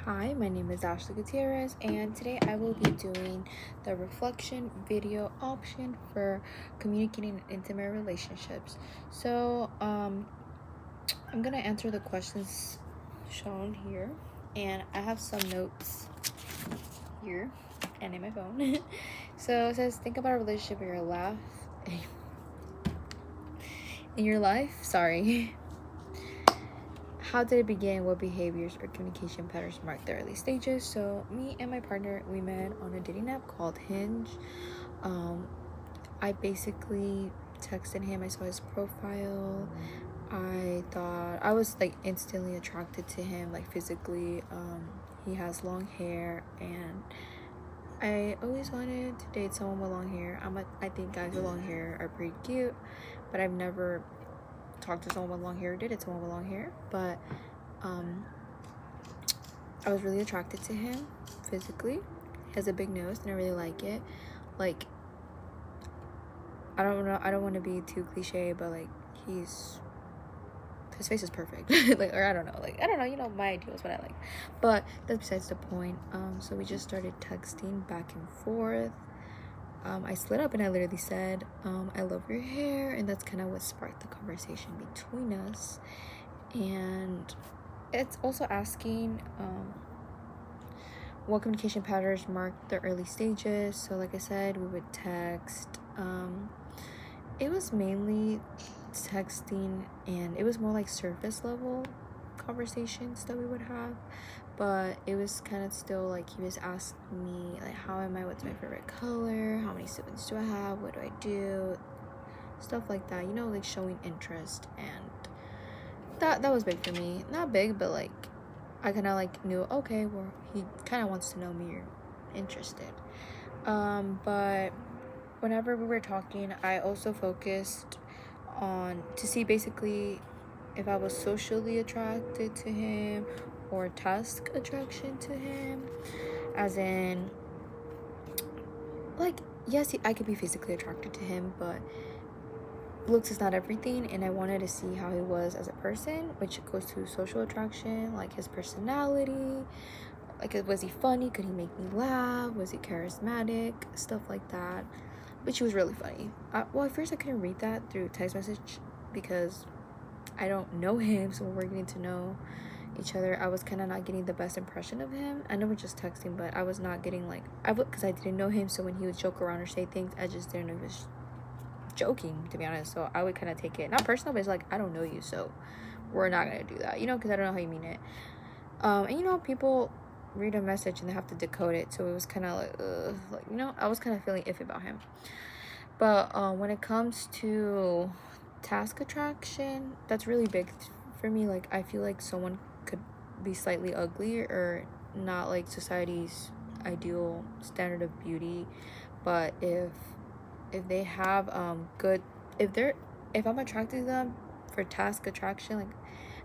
Hi, my name is Ashley Gutierrez, and today I will be doing the reflection video option for communicating in intimate relationships. I'm gonna answer the questions shown here, and I have some notes here and in my phone. So it says, think about a relationship in your life. In your life, sorry. How did it begin? What behaviors or communication patterns marked the early stages? So me and my partner, we met on a dating app called Hinge. I basically texted him. I saw his profile. I thought I was like instantly attracted to him, like physically. He has long hair, and I always wanted to date someone with long hair. I think guys with long hair are pretty cute, but I've never talked to someone with long hair, dated someone with long hair, but I was really attracted to him physically. He has a big nose and I really like it. Like, I don't want to be too cliche, but like his face is perfect. Like, or I don't know, my ideal is what I like. But that's besides the point. So we just started texting back and forth. I slid up and I literally said, I love your hair, and that's kind of what sparked the conversation between us. And it's also asking what communication patterns marked the early stages. So like I said, we would text. It was mainly texting, and it was more like surface level conversations that we would have, but it was kind of still like he was asking me like, how am I, what's my favorite color, how many siblings do I have, what do I do, stuff like that, like showing interest. And that was big for me. Not big, but like I kind of like knew, okay, well, he kind of wants to know me or interested. But whenever we were talking, I also focused on to see basically if I was socially attracted to him or task attraction to him, as in, like, yes, I could be physically attracted to him, but looks is not everything, and I wanted to see how he was as a person, which goes to social attraction, like his personality, like was he funny, could he make me laugh, was he charismatic, stuff like that, which was really funny. Well, at first I couldn't read that through text message because I don't know him, so we're getting to know each other. I was kind of not getting the best impression of him. I know we're just texting, but I was not getting like, because I didn't know him, so when he would joke around or say things, I just didn't know he was joking, to be honest. So I would kind of take it not personal, but it's like, I don't know you, so we're not gonna do that, because I don't know how you mean it. And people read a message and they have to decode it, so it was kind of like, I was kind of feeling iffy about him. But when it comes to task attraction, that's really big for me. Like, I feel like someone could be slightly ugly or not like society's ideal standard of beauty, but if they have good, if I'm attracted to them for task attraction, like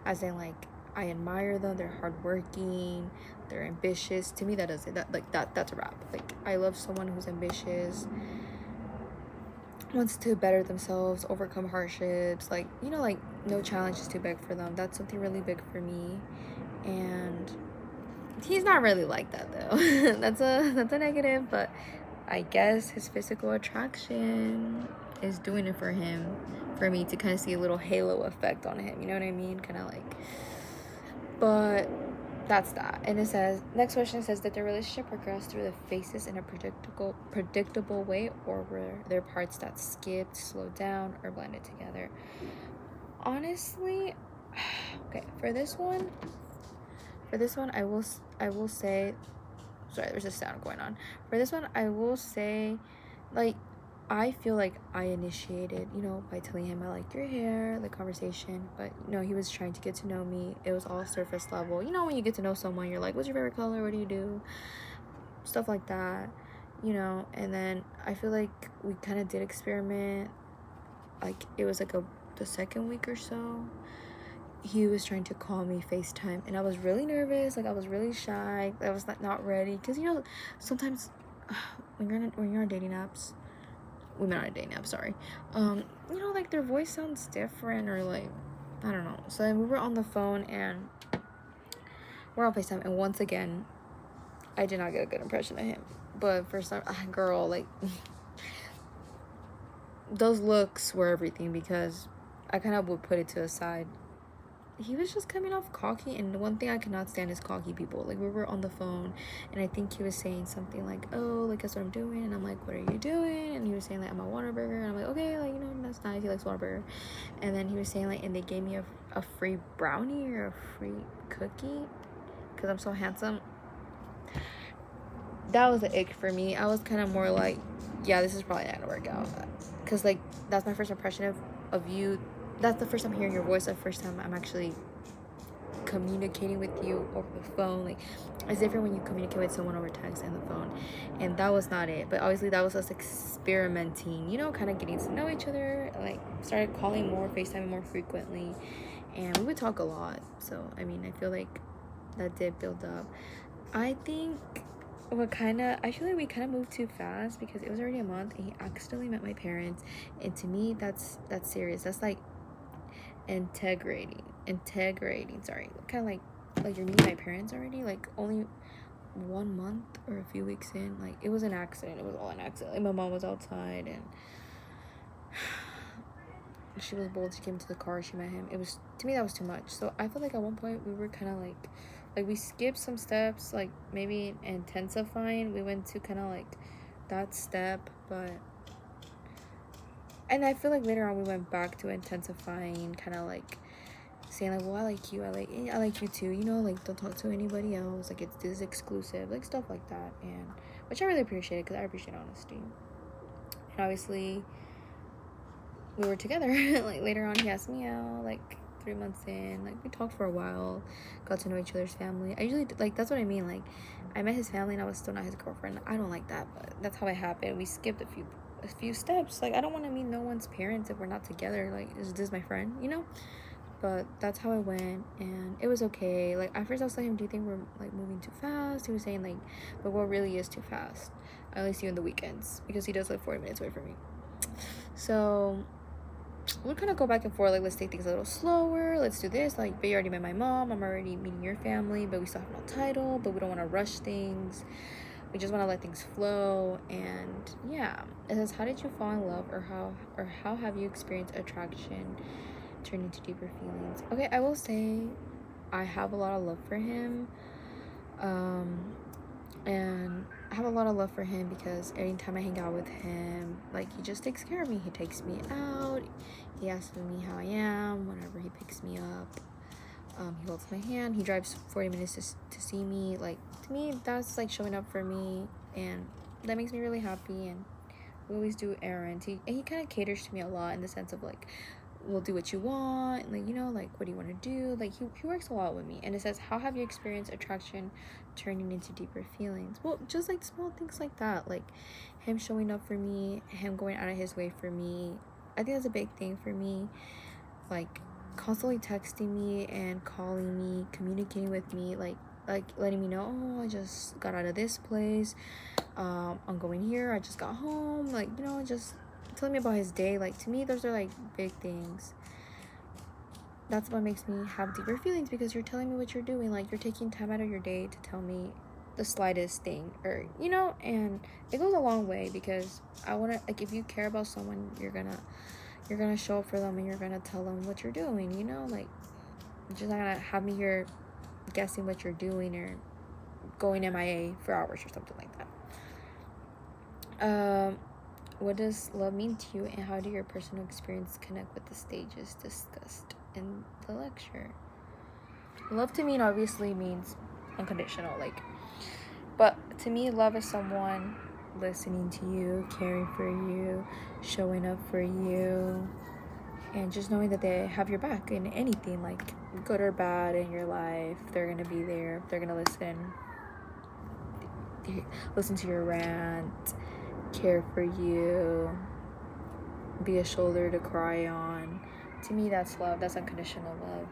as in like I admire them, they're hardworking, they're ambitious. To me, that does it. That's a wrap. Like, I love someone who's ambitious, wants to better themselves, overcome hardships. Like, like no challenge is too big for them. That's something really big for me. And he's not really like that though. that's a negative, but I guess his physical attraction is doing it for him, for me to kind of see a little halo effect on him. You know what I mean? Kind of like. But that's that. And it says, next question says, did the relationship progress through the phases in a predictable way, or were there parts that skipped, slowed down, or blended together? Honestly, okay, for this one I will say, sorry, there's a sound going on. For this one, I will say, like, I feel like I initiated, by telling him I liked your hair, the conversation, but he was trying to get to know me. It was all surface level. When you get to know someone, you're like, what's your favorite color? What do you do? Stuff like that, and then I feel like we kind of did experiment. Like, it was like the second week or so, he was trying to call me FaceTime, and I was really nervous. Like, I was really shy. I was not ready, because sometimes when you're on dating apps, we met on a dating app, sorry. Like, their voice sounds different, or like, I don't know. So then we were on the phone, and we're on FaceTime, and once again, I did not get a good impression of him. But for some girl, like, those looks were everything, because I kind of would put it to the side. He was just coming off cocky, and the one thing I cannot stand is cocky people. Like, we were on the phone, and I think he was saying something like, oh, like, guess what I'm doing? And I'm like, what are you doing? And he was saying, like, I'm a Whataburger. And I'm like, okay, like, you know, that's nice. He likes Whataburger. And then he was saying, like, and they gave me a free brownie or a free cookie because I'm so handsome. That was an ick for me. I was kind of more like, yeah, this is probably not gonna work out, because, like, that's my first impression of you. That's the first time hearing your voice, the first time I'm actually communicating with you over the phone. Like, it's different when you communicate with someone over text and the phone, and that was not it. But obviously that was us experimenting, you know, kind of getting to know each other. Like, started calling more, FaceTiming more frequently, and we would talk a lot. So I mean, I feel like that did build up. I think we kind of moved too fast, because it was already a month and he accidentally met my parents, and to me that's serious. That's like integrating, sorry, kind of like you're meeting my parents already, like, only 1 month or a few weeks in. Like, it was an accident. It was all an accident. Like, my mom was outside, and she was bold. She came to the car, she met him. It was, to me, that was too much. So I feel like at one point we were kind of like we skipped some steps, like maybe intensifying. We went to kind of like that step, but, and I feel like later on we went back to intensifying, kind of like saying, like, well, I like you, I like you too, you know, like, don't talk to anybody else, like, this is exclusive, like, stuff like that. And which I really appreciate, because I appreciate honesty. And obviously we were together. Like, later on he asked me out, like, 3 months in. Like, we talked for a while, got to know each other's family. I usually, like, that's what I mean, like, I met his family and I was still not his girlfriend. I don't like that, but that's how it happened. We skipped a few steps. Like, I don't want to meet no one's parents if we're not together. Like, is this my friend, you know? But that's how it went, and it was okay. Like, at first I was telling him, do you think we're, like, moving too fast? He was saying, like, but what really is too fast? I only see you on the weekends, because he does live 40 minutes away from me. So we'll kind of go back and forth, like, let's take things a little slower, let's do this, like, but you already met my mom, I'm already meeting your family, but we still have no title, but we don't want to rush things, we just want to let things flow. And yeah, it says, how did you fall in love, or how have you experienced attraction turn into deeper feelings? Okay, I will say I have a lot of love for him, and I have a lot of love for him because anytime I hang out with him, like, he just takes care of me. He takes me out, he asks me how I am whenever he picks me up, he holds my hand, he drives 40 minutes to see me. Like, to me, that's like showing up for me, and that makes me really happy. And we always do errands. He kind of caters to me a lot, in the sense of, like, we'll do what you want, like, you know, like, what do you want to do? Like, he works a lot with me. And it says, how have you experienced attraction turning into deeper feelings? Well, just like small things like that, like him showing up for me, him going out of his way for me. I think that's a big thing for me. Like, constantly texting me and calling me, communicating with me, like letting me know, oh, I just got out of this place, I'm going here, I just got home, like, you know, just telling me about his day. Like, to me, those are like big things. That's what makes me have deeper feelings, because you're telling me what you're doing, like, you're taking time out of your day to tell me the slightest thing, or, you know. And it goes a long way, because I want to, like, if you care about someone, you're gonna show up for them, and you're gonna tell them what you're doing, you know. Like, you're just not gonna have me here guessing what you're doing, or going MIA for hours or something like that. What does love mean to you, and how do your personal experience connect with the stages discussed in the lecture? Love to me obviously means unconditional, like, but to me, love is someone listening to you, caring for you, showing up for you, and just knowing that they have your back in anything, like, good or bad in your life. They're gonna be there, they're gonna listen to your rant, care for you, be a shoulder to cry on. To me, that's love. That's unconditional love.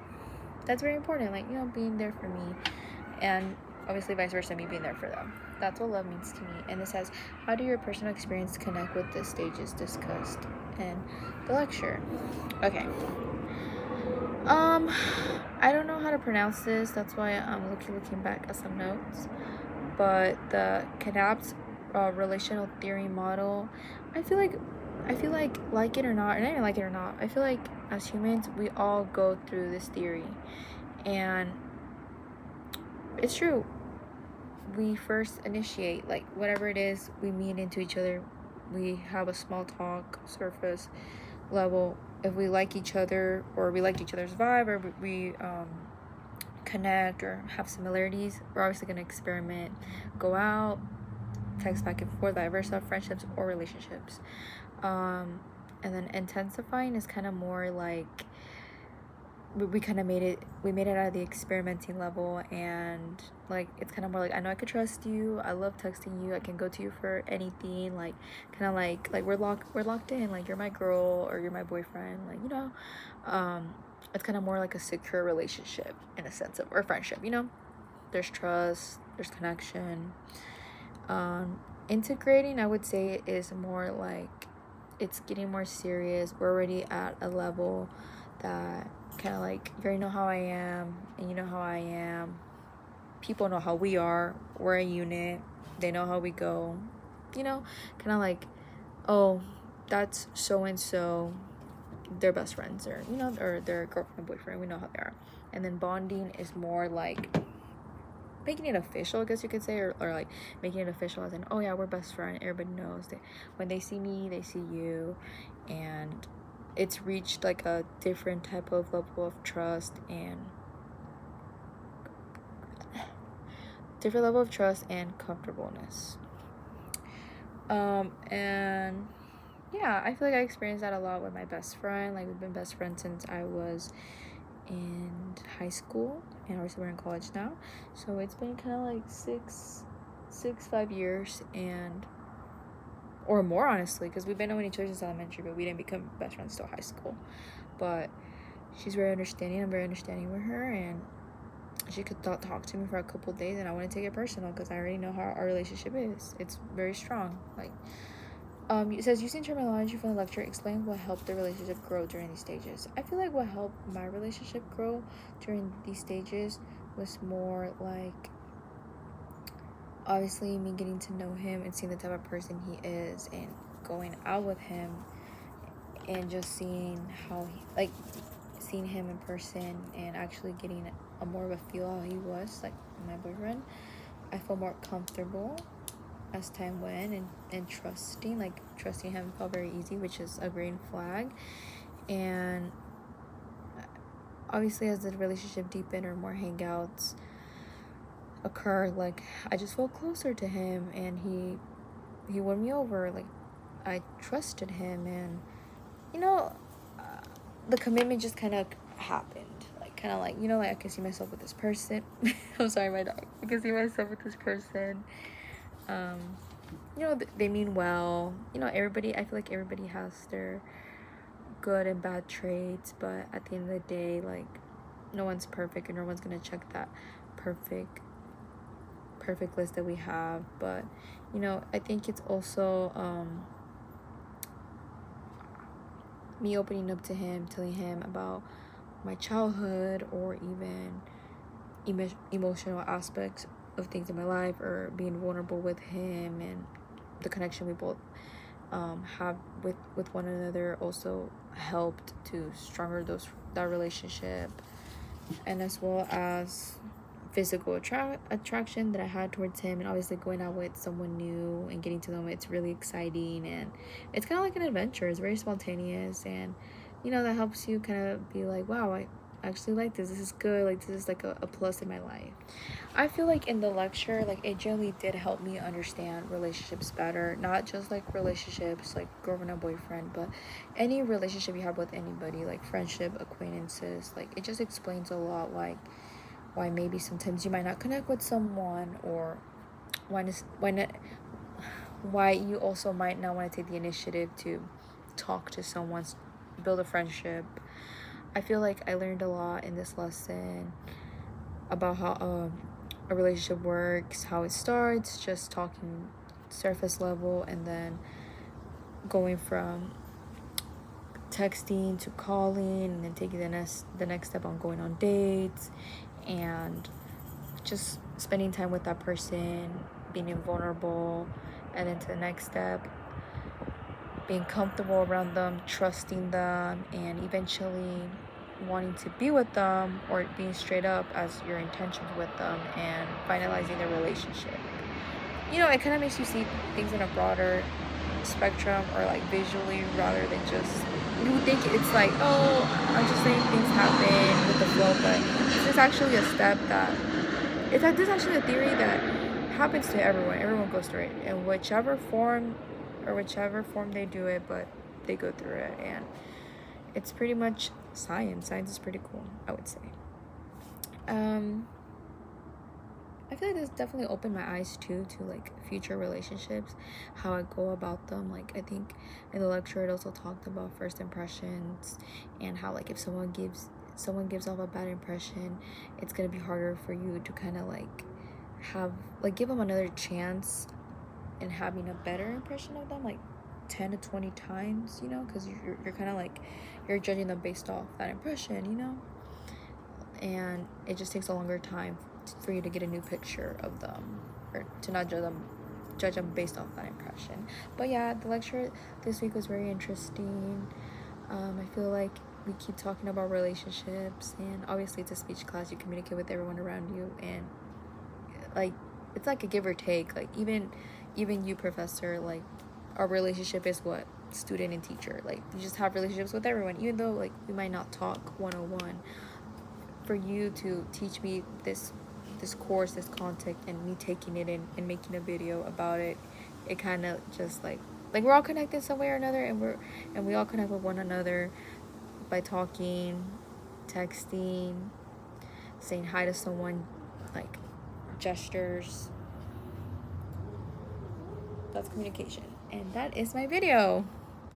That's very important, like, you know, being there for me, and obviously vice versa, me being there for them. That's what love means to me. And it says, how do your personal experience connect with the stages discussed in the lecture? Okay, Um, I don't know how to pronounce this. That's why I'm looking back at some notes. But the Knapp's relational theory model, I feel like, like it or not, or not even like it or not, I feel like as humans we all go through this theory, and it's true. We first initiate, like, whatever it is, we meet into each other, we have a small talk, surface level. If we like each other, or we like each other's vibe, or we connect or have similarities, we're obviously going to experiment, go out, text back and forth, vice versa, friendships or relationships. And then intensifying is kind of more like we kind of made it out of the experimenting level, and like it's kind of more like, I know I could trust you, I love texting you, I can go to you for anything, like kind of like we're locked in, like you're my girl or you're my boyfriend, like, you know. It's kind of more like a secure relationship in a sense of, or friendship, you know. There's trust, there's connection. Integrating, I would say, is more like it's getting more serious. We're already at a level that kind of like, you already know how I am and you know how I am. People know how we are. We're a unit. They know how we go. You know, kind of like, oh, that's so and so. They're best friends, or, you know, or their girlfriend and boyfriend. We know how they are. And then bonding is more like making it official, I guess you could say, or like making it official as in, oh yeah, we're best friends. Everybody knows that when they see me, they see you, and it's reached like a different type of level of trust and comfortableness. And yeah, I feel like I experienced that a lot with my best friend. Like, we've been best friends since I was in high school, and obviously we're in college now, so it's been kind of like 5 years, and or more, honestly, because we've been knowing each other since elementary, but we didn't become best friends till high school. But she's very understanding. I'm very understanding with her, and she could talk to me for a couple days, and I want to take it personal because I already know how our relationship is. It's very strong. Like, it says, using terminology from the lecture, explain what helped the relationship grow during these stages. I feel like what helped my relationship grow during these stages was more like, obviously, me getting to know him and seeing the type of person he is, and going out with him, and just seeing how seeing him in person, and actually getting a more of a feel how he was, like my boyfriend. I felt more comfortable as time went, and trusting him felt very easy, which is a green flag. And obviously, as the relationship deepened or more hangouts occurred, like, I just felt closer to him, and he won me over. Like, I trusted him, and, you know, the commitment just kind of happened. Like, kind of like, you know, like, I can see myself with this person. I'm sorry, my dog. I can see myself with this person. You know, they mean well. You know, everybody, I feel like everybody has their good and bad traits, but at the end of the day, like, no one's perfect, and no one's gonna check that perfect list that we have. But, you know, I think it's also me opening up to him, telling him about my childhood, or even emotional aspects of things in my life, or being vulnerable with him, and the connection we both have with one another also helped to stronger that relationship. And as well as physical attraction that I had towards him, and obviously going out with someone new and getting to know him, it's really exciting, and it's kind of like an adventure. It's very spontaneous, and, you know, that helps you kind of be like, wow, I actually like this is good, like, this is like a plus in my life. I feel like in the lecture, like, it generally did help me understand relationships better, not just like relationships like girlfriend and boyfriend, but any relationship you have with anybody, like friendship, acquaintances. Like, it just explains a lot, like, why maybe sometimes you might not connect with someone, or why you also might not want to take the initiative to talk to someone, build a friendship. I feel like I learned a lot in this lesson about how a relationship works, how it starts, just talking surface level, and then going from texting to calling, and then taking the next step on going on dates, and just spending time with that person, being invulnerable, and then to the next step, being comfortable around them, trusting them, and eventually wanting to be with them, or being straight up as your intentions with them, and finalizing the relationship. You know, it kind of makes you see things in a broader spectrum, or like visually, rather than just, you think it's like, oh, I'm just saying things happen with the flow, but this is actually a step that this is actually a theory that happens to everyone. Everyone goes through it, in whichever form they do it, but they go through it, and it's pretty much science. Science is pretty cool, I would say. I feel like this definitely opened my eyes too to like future relationships, how I go about them. Like, I think in the lecture it also talked about first impressions, and how like if someone gives off a bad impression, it's gonna be harder for you to kind of like give them another chance and having a better impression of them, like 10 to 20 times, you know, because you're kind of like, you're judging them based off that impression, you know, and it just takes a longer time for you to get a new picture of them, or to not judge them based off that impression. But yeah, the lecture this week was very interesting. I feel like we keep talking about relationships, and obviously it's a speech class, you communicate with everyone around you, and like it's like a give or take. Like even you, professor, like our relationship is what student and teacher, like you just have relationships with everyone, even though like we might not talk 101. For you to teach me this course, this content, and me taking it in and making a video about it, it kind of just like we're all connected some way or another, and we all connect with one another by talking, texting, saying hi to someone, like gestures. That's communication, and that is my video.